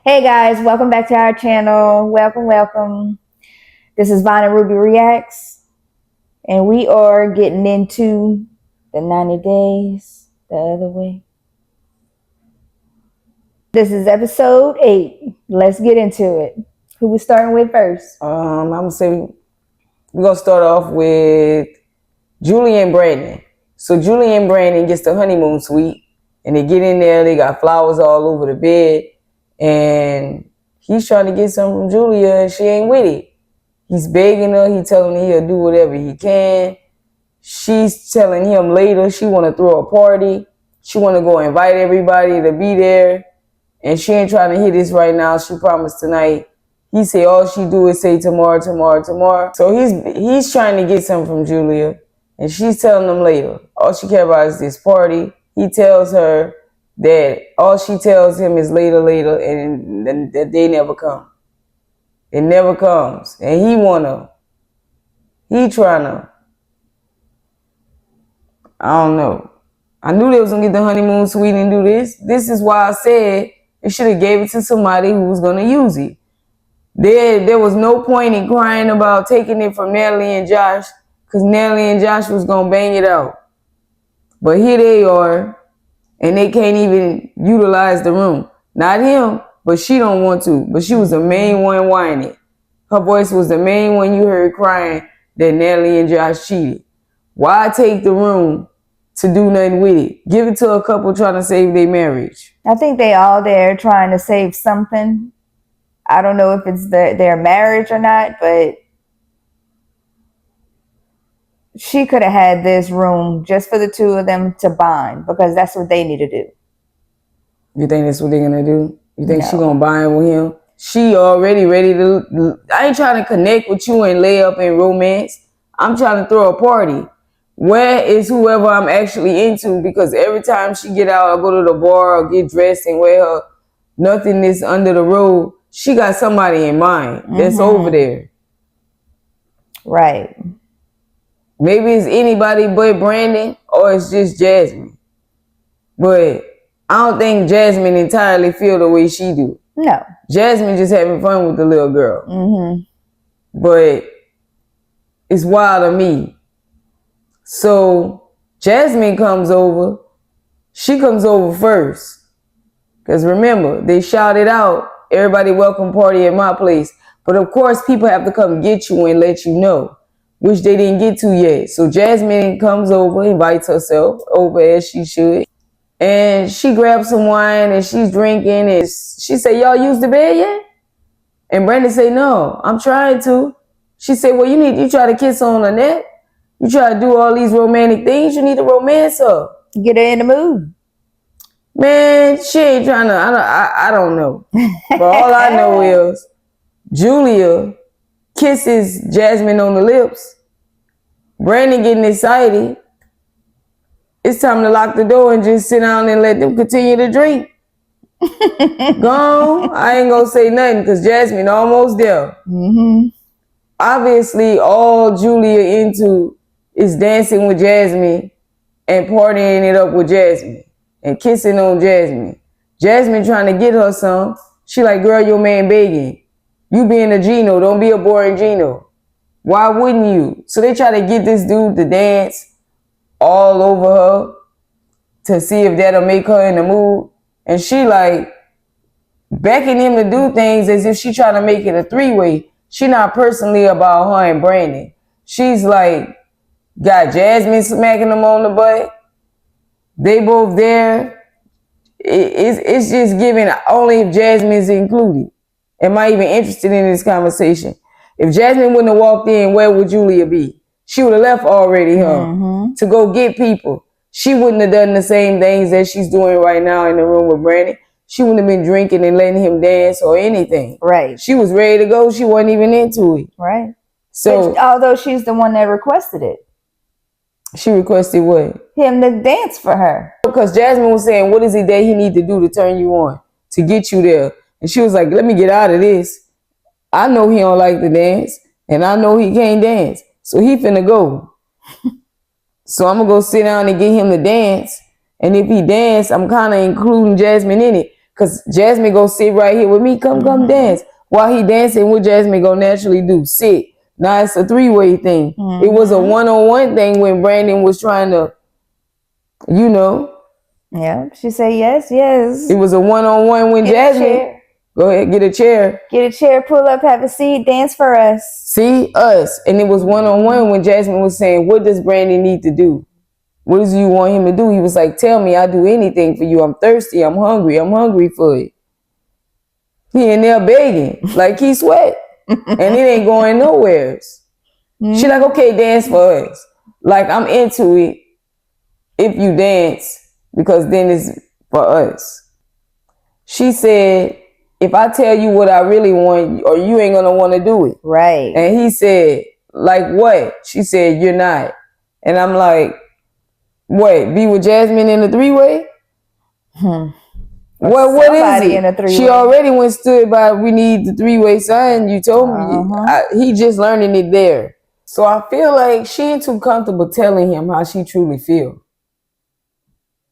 Hey guys, welcome back to our channel. Welcome. This is Vine and Ruby Reacts, and we are getting into the 90 days the other way. This is episode 8. Let's get into it. Who we starting with first? I'm gonna say we're gonna start off with Julie and Brandon. So Julie and Brandon gets the honeymoon suite, and they get in there. They got flowers all over the bed, and he's trying to get something from Julia, and she ain't with it. He's begging her. He telling her he'll do whatever he can. She's telling him later she want to throw a party. She want to go invite everybody to be there, and she ain't trying to hit this right now. She promised tonight. He say all she do is say tomorrow. So he's trying to get something from Julia, and she's telling him later. All she care about is this party. He tells her that all she tells him is later, and that they never come. It never comes, and he trying to. I don't know. I knew they was gonna get the honeymoon suite and do this. This is why I said they should have gave it to somebody who was gonna use it. There was no point in crying about taking it from Natalie and Josh, because Natalie and Josh was gonna bang it out. But here they are, and they can't even utilize the room. Not him, but she don't want to. But she was the main one whining. Her voice was the main one you heard crying that Natalie and Josh cheated. Why take the room to do nothing with it? Give it to a couple trying to save their marriage. I think they all there trying to save something. I don't know if it's their marriage or not, but she could have had this room just for the two of them to bond, because that's what they need to do. You think that's what they're gonna do? You think No. she gonna bind with him? She already ready to. I ain't trying to connect with you and lay up in romance. I'm trying to throw a party. Where is whoever I'm actually into? Because every time she get out or go to the bar or get dressed and wear her nothingness under the robe, she got somebody in mind that's over there. Right. Maybe it's anybody but Brandon, or it's just Jasmine. But I don't think Jasmine entirely feel the way she do. No. Jasmine just having fun with the little girl. But it's wild to me. So Jasmine comes over. She comes over first. Because remember, they shouted out, everybody welcome party at my place. But of course, people have to come get you and let you know, which they didn't get to yet. So Jasmine comes over, invites herself over as she should. And she grabs some wine and she's drinking. And she said, y'all use the bed yet? And Brandon said, no, I'm trying to. She said, well, you try to kiss on the neck. You try to do all these romantic things. You need to romance her. Get her in the mood. Man, she ain't trying to, I don't know. But all I know is Julia kisses Jasmine on the lips. Brandon getting excited. It's time to lock the door and just sit down and let them continue to drink. Gone. I ain't gonna say nothing because Jasmine almost there. Obviously, all Julia into is dancing with Jasmine and partying it up with Jasmine and kissing on Jasmine. Jasmine trying to get her some. She like, girl, your man begging. You being a Gino, don't be a boring Gino. Why wouldn't you? So they try to get this dude to dance all over her to see if that'll make her in the mood. And she like beckoning him to do things as if she trying to make it a three-way. She not personally about her and Brandon. She's like, got Jasmine smacking them on the butt. They both there. It's just giving only if Jasmine's included. Am I even interested in this conversation? If Jasmine wouldn't have walked in, where would Julia be? She would have left already, to go get people. She wouldn't have done the same things that she's doing right now in the room with Brandon. She wouldn't have been drinking and letting him dance or anything. Right. She was ready to go. She wasn't even into it. Right. So, but although she's the one that requested it. She requested what? Him to dance for her. Because Jasmine was saying, what is it that he need to do to turn you on, to get you there? And she was like, let me get out of this. I know he don't like to dance, and I know he can't dance. So he finna go. So I'm going to go sit down and get him to dance. And if he dance, I'm kind of including Jasmine in it. Because Jasmine go sit right here with me. Come dance. While he dancing, what Jasmine go naturally do? Sit. Now it's a three-way thing. It was a one-on-one thing when Brandon was trying to, you know. Yeah, she said yes. It was a one-on-one when Jasmine. Go ahead, get a chair. Get a chair, pull up, have a seat, dance for us. See, us. And it was one-on-one when Jasmine was saying, what does Brandon need to do? What does you want him to do? He was like, tell me, I'll do anything for you. I'm thirsty. I'm hungry for it. He in there begging, like he sweat. And it ain't going nowhere. She like, okay, dance for us. Like, I'm into it if you dance, because then it's for us. She said, if I tell you what I really want, or you ain't gonna want to do it. Right. And he said, like what? She said, you're not. And I'm like, what? Be with Jasmine in a three-way? Well, what is it? In a three-way. She already went stood by, we need the three-way sign. You told me. He just learning it there. So I feel like she ain't too comfortable telling him how she truly feel.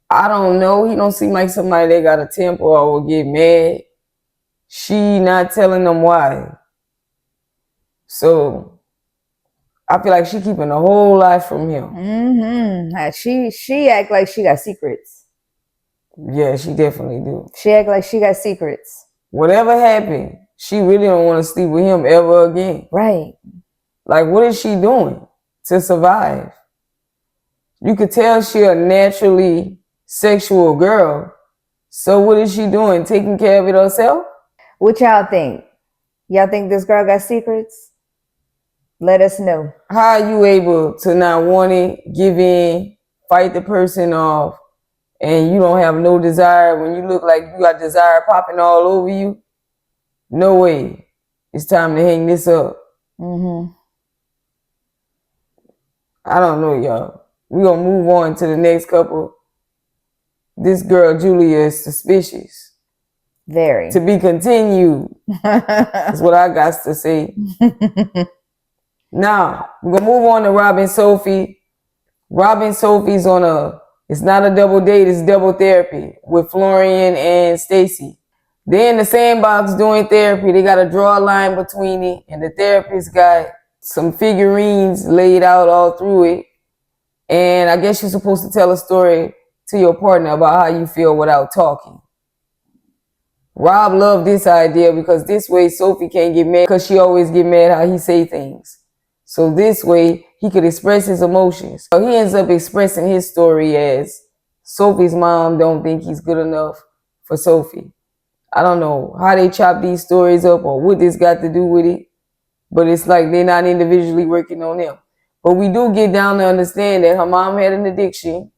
I don't know. He don't seem like somebody that got a temper or will get mad. She not telling them why. So I feel like she keeping a whole lot from him. She act like she got secrets. Yeah, she definitely do. She act like she got secrets. Whatever happened, she really don't want to sleep with him ever again. Right. Like, what is she doing to survive? You could tell she a naturally sexual girl. So what is she doing? Taking care of it herself? What y'all think? Y'all think this girl got secrets? Let us know. How are you able to not want it, give in, fight the person off, and you don't have no desire when you look like you got desire popping all over you? No way. It's time to hang this up. I don't know, y'all. We're going to move on to the next couple. This girl, Julia, is suspicious. Very. To be continued. That's what I got to say. Now, we're going to move on to Rob and Sophie. Rob and Sophie's on it's not a double date, it's double therapy with Florian and Stacy. They're in the Sandbox doing therapy. They got to draw a line between it, and the therapist got some figurines laid out all through it. And I guess you're supposed to tell a story to your partner about how you feel without talking. Rob loved this idea because this way Sophie can't get mad, because she always get mad how he say things. So this way he could express his emotions. So he ends up expressing his story as Sophie's mom don't think he's good enough for Sophie. I don't know how they chop these stories up or what this got to do with it, but it's like they're not individually working on them. But we do get down to understand that her mom had an addiction,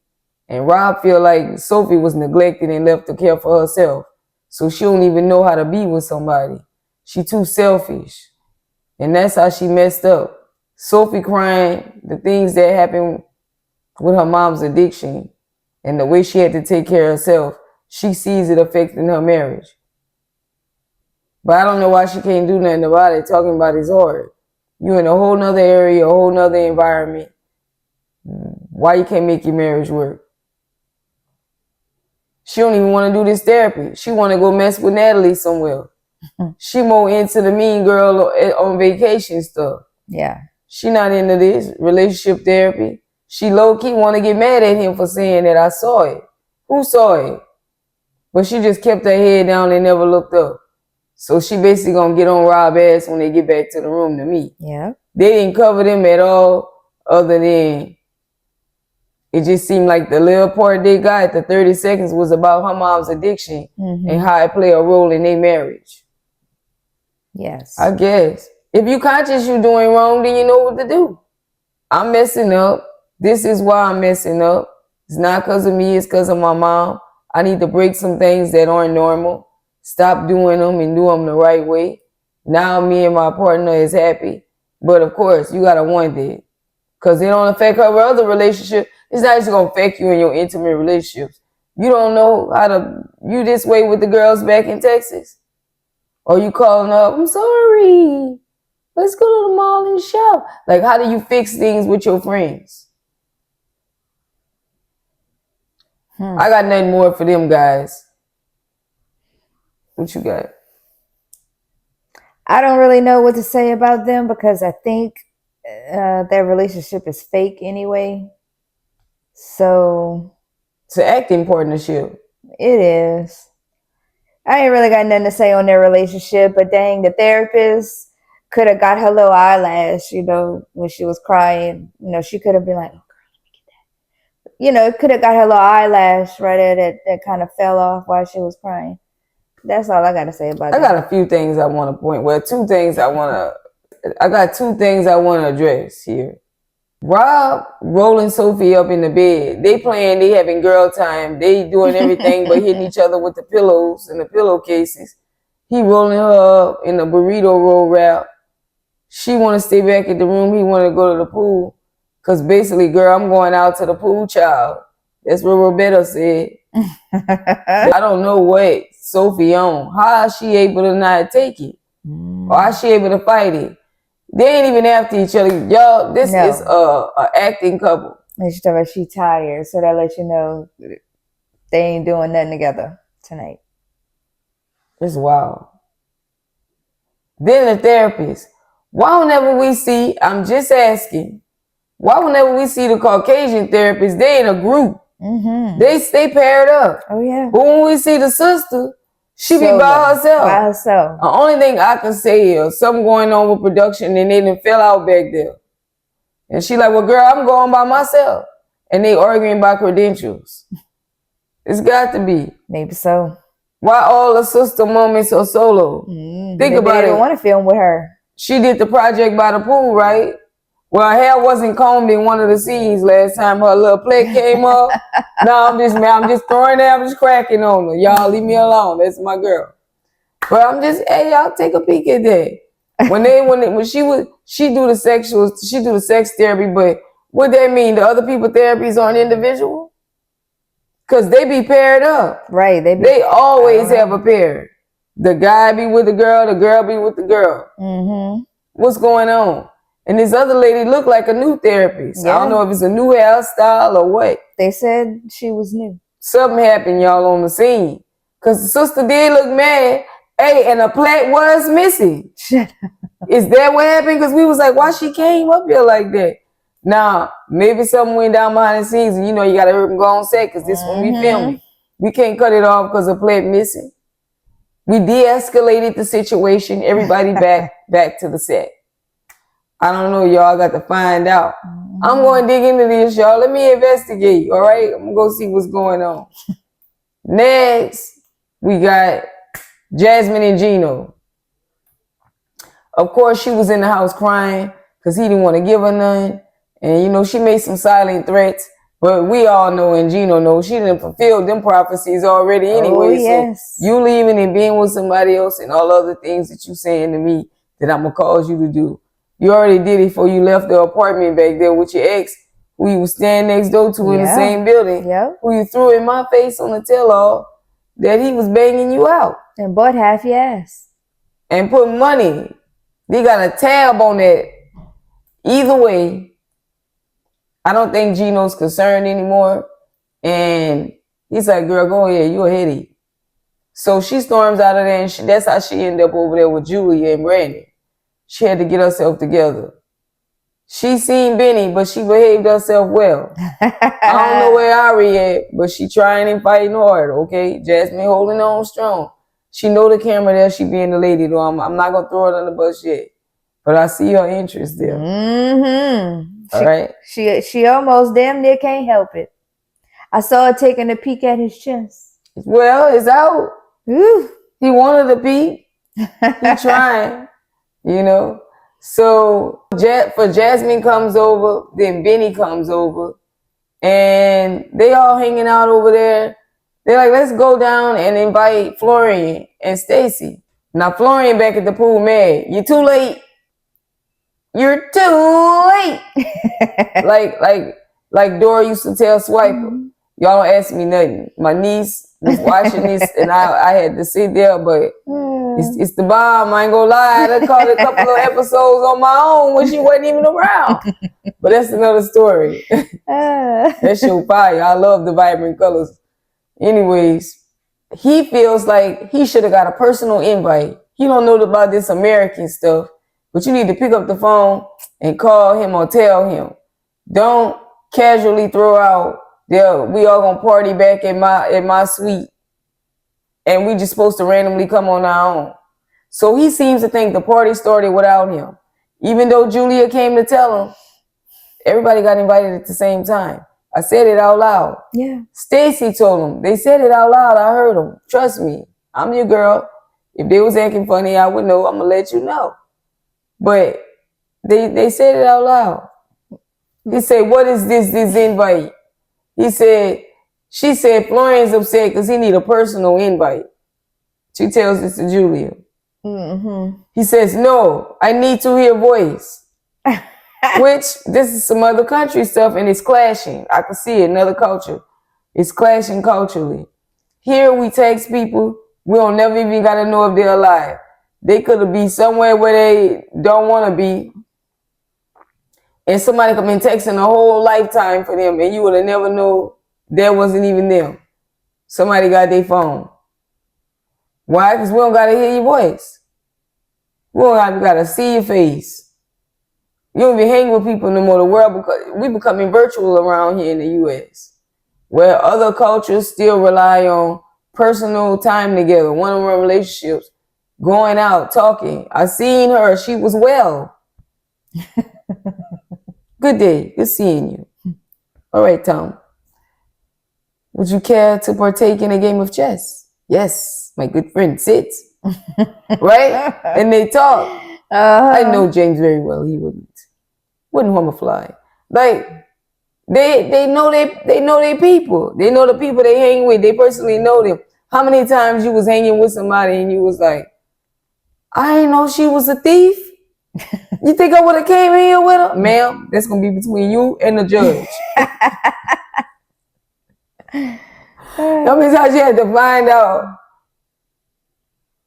and Rob feel like Sophie was neglected and left to care for herself. So she don't even know how to be with somebody. She too selfish. And that's how she messed up. Sophie crying, the things that happened with her mom's addiction and the way she had to take care of herself, she sees it affecting her marriage. But I don't know why she can't do nothing about it. Talking about it's hard. You in a whole nother area, a whole nother environment. Why you can't make your marriage work? She don't even want to do this therapy. She want to go mess with Natalie somewhere. She more into the mean girl on vacation stuff. Yeah. She not into this relationship therapy. She low-key want to get mad at him for saying that I saw it. Who saw it? But she just kept her head down and never looked up. So she basically gonna get on Rob's ass when they get back to the room to meet. Yeah. They didn't cover them at all, other than it just seemed like the little part they got, the 30 seconds, was about her mom's addiction and how it played a role in their marriage. Yes. I guess. If you conscious you doing wrong, then you know what to do. I'm messing up. This is why I'm messing up. It's not because of me, it's because of my mom. I need to break some things that aren't normal. Stop doing them and do them the right way. Now me and my partner is happy. But of course, you got to want it. Because it don't affect her other relationship. It's not just going to affect you in your intimate relationships. You don't know how to, you this way with the girls back in Texas. Or you calling up, I'm sorry. Let's go to the mall and shop. Like, how do you fix things with your friends? I got nothing more for them guys. What you got? I don't really know what to say about them because I think their relationship is fake anyway. So It's an acting partnership. it is. I ain't really got nothing to say on their relationship, but dang, the therapist could have got her little eyelash, when she was crying. She could have been like, oh, girl, let me get that. It could have got her little eyelash right there that kind of fell off while she was crying. That's all I got to say about that. that. I got a few things I want to point. Well, I got two things I want to address here. Rob rolling Sophie up in the bed. They playing, they having girl time. They doing everything but hitting each other with the pillows and the pillowcases. He rolling her up in the burrito roll wrap. She want to stay back at the room. He want to go to the pool. Because basically, girl, I'm going out to the pool, child. That's what Roberta said. I don't know what Sophie on. How is she able to not take it? Or how is she able to fight it? They ain't even after each other. Y'all, this is a acting couple. And she told her she tired, so that lets you know they ain't doing nothing together tonight. It's wild. Then the therapist. Why whenever we see, I'm just asking, why whenever we see the Caucasian therapist, they in a group. Mm-hmm. They stay paired up. Oh, yeah. But when we see the sister, she be by herself. By herself. The only thing I can say is something going on with production and they done fell out back there. And she like, well, girl, I'm going by myself. And they arguing about credentials. It's got to be. Maybe so. Why all the sister moments are solo? Think about it. They don't want to film with her. She did the project by the pool, right? Well, her hair wasn't combed in one of the scenes last time her little plate came up. No, I'm just throwing it, I'm just cracking on her. Y'all leave me alone. That's my girl. But I'm just, hey, y'all take a peek at that. When she do the sex therapy, but what that mean? The other people therapies aren't individual? Cause they be paired up. Right. They always have a pair. The guy be with the girl be with the girl. Mm-hmm. What's going on? And this other lady looked like a new therapist. Yeah. I don't know if it's a new hairstyle or what. They said she was new. Something happened, y'all, on the scene. Cause the sister did look mad. Hey, and a plate was missing. Is that what happened? Cause we was like, why she came up here like that? Now, maybe something went down behind the scenes and you gotta hurry and go on set because this when we filming. We can't cut it off because a plate missing. We de-escalated the situation. Everybody back to the set. I don't know, y'all. got to find out. I'm going to dig into this, y'all. Let me investigate, all right? I'm going to go see what's going on. Next, we got Jasmine and Gino. Of course, she was in the house crying because he didn't want to give her none. And, she made some silent threats. But we all know and Gino knows she didn't fulfill them prophecies already anyway. Oh, yes. So you leaving and being with somebody else and all other things that you saying to me that I'm going to cause you to do. You already did it before you left the apartment back there with your ex, who you was standing next door to in the same building, who you threw in my face on the tell-all that he was banging you out. And bought half your ass. And put money. They got a tab on that. Either way, I don't think Gino's concerned anymore. And he's like, girl, go ahead. You a headache. So she storms out of there and that's how she ended up over there with Julia and Brandon. She had to get herself together. She seen Benny, but she behaved herself well. I don't know where Ari at, but she trying and fighting hard, okay? Jasmine holding on strong. She know the camera there. She being the lady, though. I'm not going to throw it on the bus yet. But I see her interest there. Mm-hmm. All right. She almost damn near can't help it. I saw her taking a peek at his chest. Well, it's out. Ooh. He wanted a peek. He trying, So for Jasmine comes over, then Benny comes over, and they all hanging out over there. They're like, let's go down and invite Florian and Stacy. Now Florian back at the pool mad. You're too late. You're too late. like Dora used to tell Swiper. Y'all don't ask me nothing. My niece was watching this and I had to sit there, but it's the bomb. I ain't gonna lie. I caught a couple of episodes on my own when she wasn't even around. But that's another story. That show fire. I love the vibrant colors. Anyways, he feels like he should have got a personal invite. He don't know about this American stuff, but you need to pick up the phone and call him or tell him. Don't casually throw out, "Yeah, we all gonna party back at my suite, and we just supposed to randomly come on our own." So he seems to think the party started without him, even though Julia came to tell him. Everybody got invited at the same time. I said it out loud. Yeah. Stacy told him. They said it out loud. I heard them. Trust me. I'm your girl. If they was acting funny, I would know. I'm going to let you know. But they said it out loud. He said, "What is this invite?" He said, she said, "Florian's upset because he need a personal invite." She tells this to Julia. Mm-hmm. He says, "No, I need to hear voice." Which, this is some other country stuff, and it's clashing. I can see it, another culture. It's clashing culturally. Here we text people, we don't never even got to know if they're alive. They could be somewhere where they don't want to be, and somebody could have been texting a whole lifetime for them, and you would have never know that wasn't even them. Somebody got their phone. Why? Because we don't got to hear your voice. We don't got to see your face. You don't be hanging with people no more. The world, because we becoming virtual around here in the U.S., where other cultures still rely on personal time together, one-on-one relationships, going out, talking. I seen her. She was well. Good day. Good seeing you. All right, Tom. Would you care to partake in a game of chess? Yes, my good friend. Sit. Right? And they talk. I know James very well. He wouldn't harm a fly. Like, they know their people. They know the people they hang with. They personally know them. How many times you was hanging with somebody and you was like, "I didn't know she was a thief. You think I would have came in here with her?" Ma'am, that's gonna be between you and the judge. How many times you had to find out?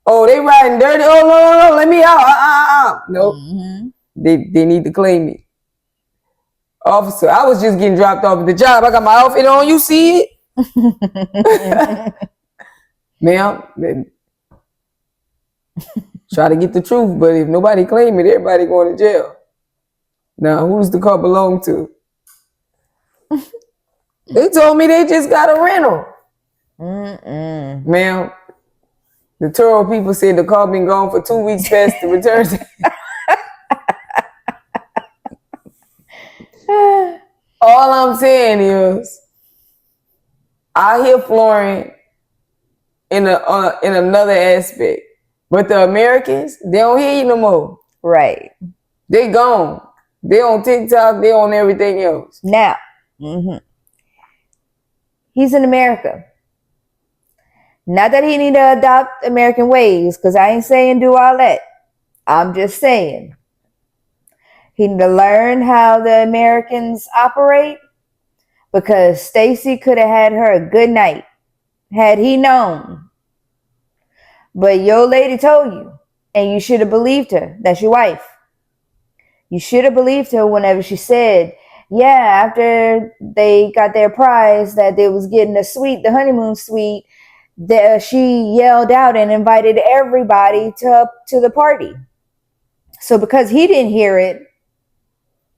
"Oh, they riding dirty. Oh, no, let me out. Nope. Mm-hmm. They need to claim me. Officer, I was just getting dropped off at the job. I got my outfit on. You see it?" Ma'am, try to get the truth, but if nobody claim it, everybody going to jail. Now, who's the car belong to? They told me they just got a rental. Ma'am, the Turo people said the car been gone for 2 weeks past the return. All I'm saying is, I hear Florian in another aspect, but the Americans, they don't hear you no more. Right. They gone. They on TikTok. They on everything else. Now, he's in America. Not that he need to adopt American ways, because I ain't saying do all that. I'm just saying he need to learn how the Americans operate, because Stacy could have had her a good night had he known. But your lady told you, and you should have believed her. That's your wife. You should have believed her whenever she said, yeah, after they got their prize that they was getting a suite, the honeymoon suite, she yelled out and invited everybody to the party. So because he didn't hear it,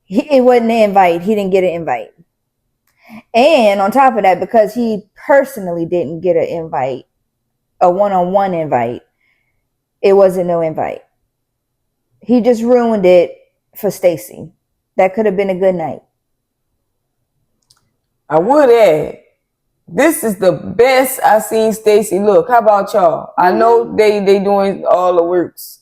it wasn't an invite. He didn't get an invite. And on top of that, because he personally didn't get an invite, a one-on-one invite, it wasn't no invite. He just ruined it for Stacy. That could have been a good night. I would add, this is the best I seen Stacy look. How about y'all? I know they doing all the works,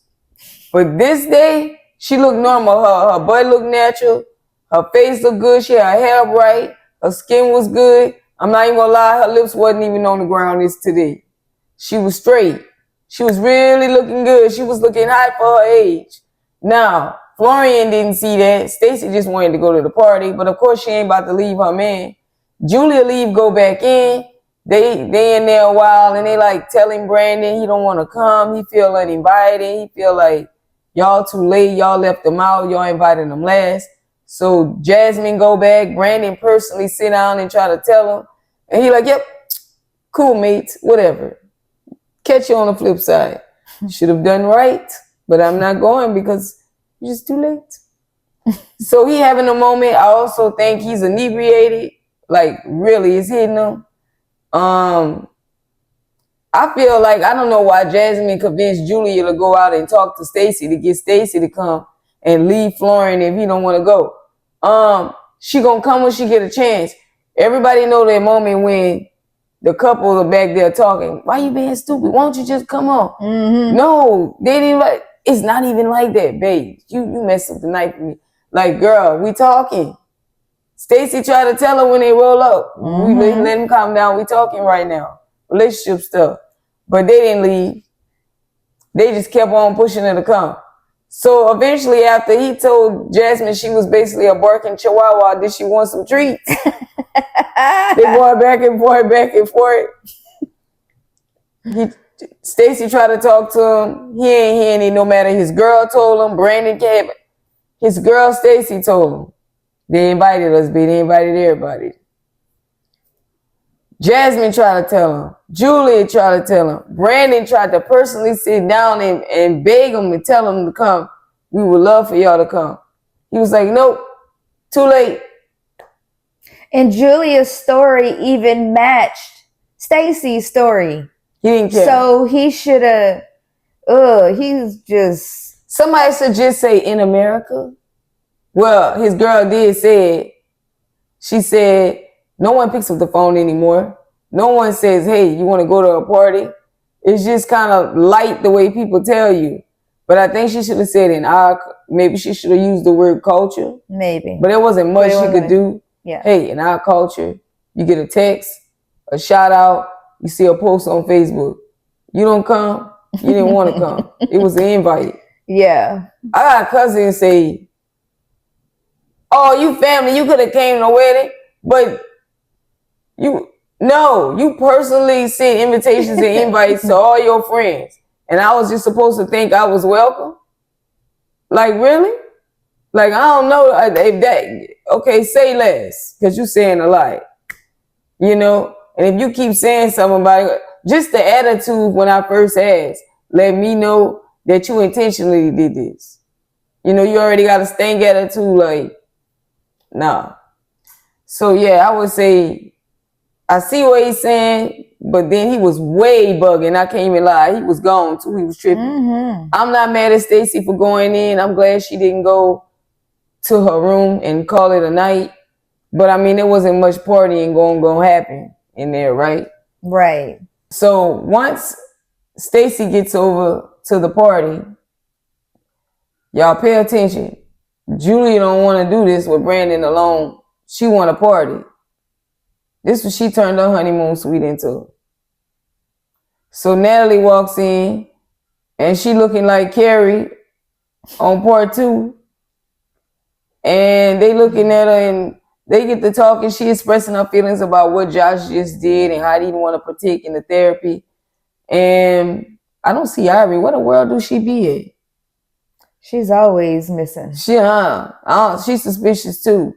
but this day she looked normal. Her butt looked natural. Her face looked good. She had her hair right. Her skin was good. I'm not even gonna lie. Her lips wasn't even on the ground this today. She was straight. She was really looking good. She was looking hot for her age. Now, Florian didn't see that. Stacy just wanted to go to the party, but of course she ain't about to leave her man. Julia leave, go back in. They in there a while, and they like telling Brandon he don't want to come. He feel uninvited. He feel like y'all too late. Y'all left him out. Y'all invited him last. So Jasmine go back. Brandon personally sit down and try to tell him, and he like, yep, cool, mates, whatever. Catch you on the flip side. Should have done right, but I'm not going because it's just too late. So he having a moment. I also think he's inebriated. Like, really, it's hitting him. I feel like, I don't know why Jasmine convinced Julia to go out and talk to Stacy to get Stacy to come and leave Florian if he don't want to go. She gonna come when she get a chance. Everybody know that moment when the couple are back there talking. Why you being stupid? Why don't you just come on? Mm-hmm. No, they didn't. Like, it's not even like that, babe. You messed up the night for me. Like, girl, we talking. Stacy tried to tell her when they roll up. Mm-hmm. We let him calm down. We talking right now. Relationship stuff. But they didn't leave. They just kept on pushing her to come. So eventually, after he told Jasmine she was basically a barking chihuahua, did she want some treats? They going back and forth, back and forth. Stacy tried to talk to him. He ain't hearing it no matter. His girl told him. Brandon came. His girl Stacy told him. They invited us, but they invited everybody. Jasmine tried to tell him. Julia tried to tell him. Brandon tried to personally sit down and beg him and tell him to come. We would love for y'all to come. He was like, nope, too late. And Julia's story even matched Stacy's story. He didn't care. So he should have, he's just... Somebody should just say, in America? Well, his girl did say it. She said, no one picks up the phone anymore. No one says, hey, you want to go to a party? It's just kind of light the way people tell you. But I think she should have said maybe she should have used the word culture. Maybe. But there wasn't much she could do. Yeah. Hey, in our culture, you get a text, a shout out, you see a post on Facebook. You don't come, you didn't want to come. It was an invite. Yeah. I got a cousin say, oh, you family, you could have came to the wedding, but you personally sent invitations and invites to all your friends. And I was just supposed to think I was welcome? Like, really? Like, I don't know if that, okay, say less, because you're saying a lot. You know? And if you keep saying something about it, just the attitude when I first asked, let me know that you intentionally did this. You know, you already got a stank attitude, like, nah. So, yeah, I would say, I see what he's saying, but then he was way bugging. I can't even lie. He was gone, too. He was tripping. Mm-hmm. I'm not mad at Stacy for going in. I'm glad she didn't go to her room and call it a night. But, I mean, there wasn't much partying going to happen in there, right? Right. So, once Stacy gets over to the party, y'all pay attention. Julia don't want to do this with Brandon alone. She want a party. This was she turned her honeymoon suite into. So Natalie walks in and she looking like Carrie on part 2. And they looking at her and they get to talking. She expressing her feelings about what Josh just did and how he didn't want to partake in the therapy. And I don't see Irie. What the world do she be at? She's always missing. She's suspicious too.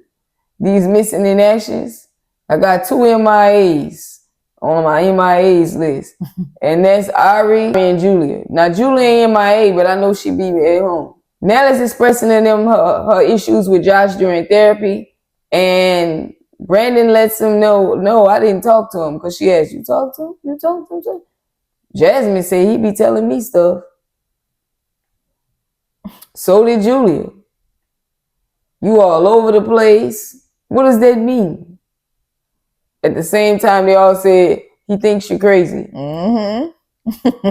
These missing in actions. I got 2 MIAs on my MIAs list. And that's Ari and Julia. Now, Julia ain't MIA, but I know she be at home. Natalie's expressing to them her issues with Josh during therapy. And Brandon lets him know, no, I didn't talk to him. Because she asked, you talked to him? You talked to him too? Jasmine said he be telling me stuff. So did Julia. You all over the place. What does that mean? At the same time, they all said, he thinks you're crazy. Mm-hmm.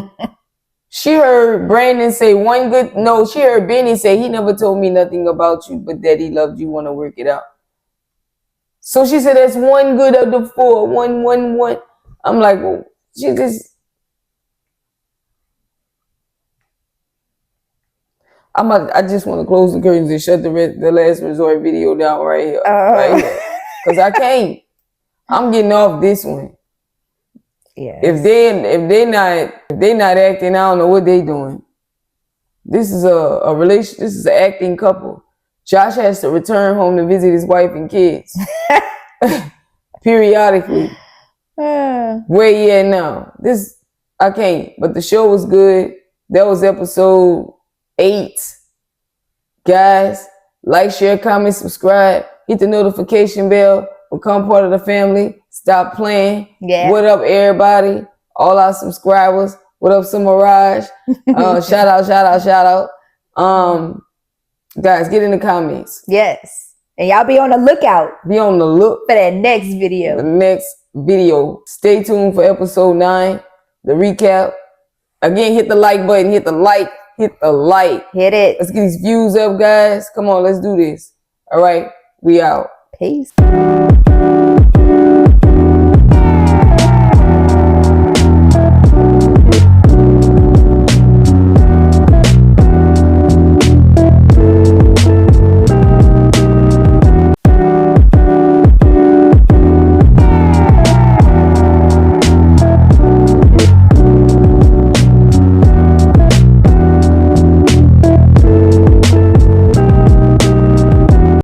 She heard Brandon say she heard Benny say, he never told me nothing about you, but that he loved you, want to work it out. So she said, that's one good of the 4, one. I'm like, well, she just... I just want to close the curtains and shut the last resort video down right here. Right here. Because I can't. I'm getting off this one. Yes. If they not acting, I don't know what they doing. This is a relation. This is an acting couple. Josh has to return home to visit his wife and kids periodically. Where you at now? I can't. But the show was good. That was episode 8. Guys, like, share, comment, subscribe. Hit the notification bell. Become part of the family. Stop playing. Yeah. What up, everybody? All our subscribers. What up, Samaraj? Shout out. Guys, get in the comments. Yes. And y'all be on the lookout. Be on the look for that next video. The next video. Stay tuned for episode 9, the recap. Again, hit the like button. Hit the like. Hit the like. Hit it. Let's get these views up, guys. Come on, let's do this. All right, we out. Peace.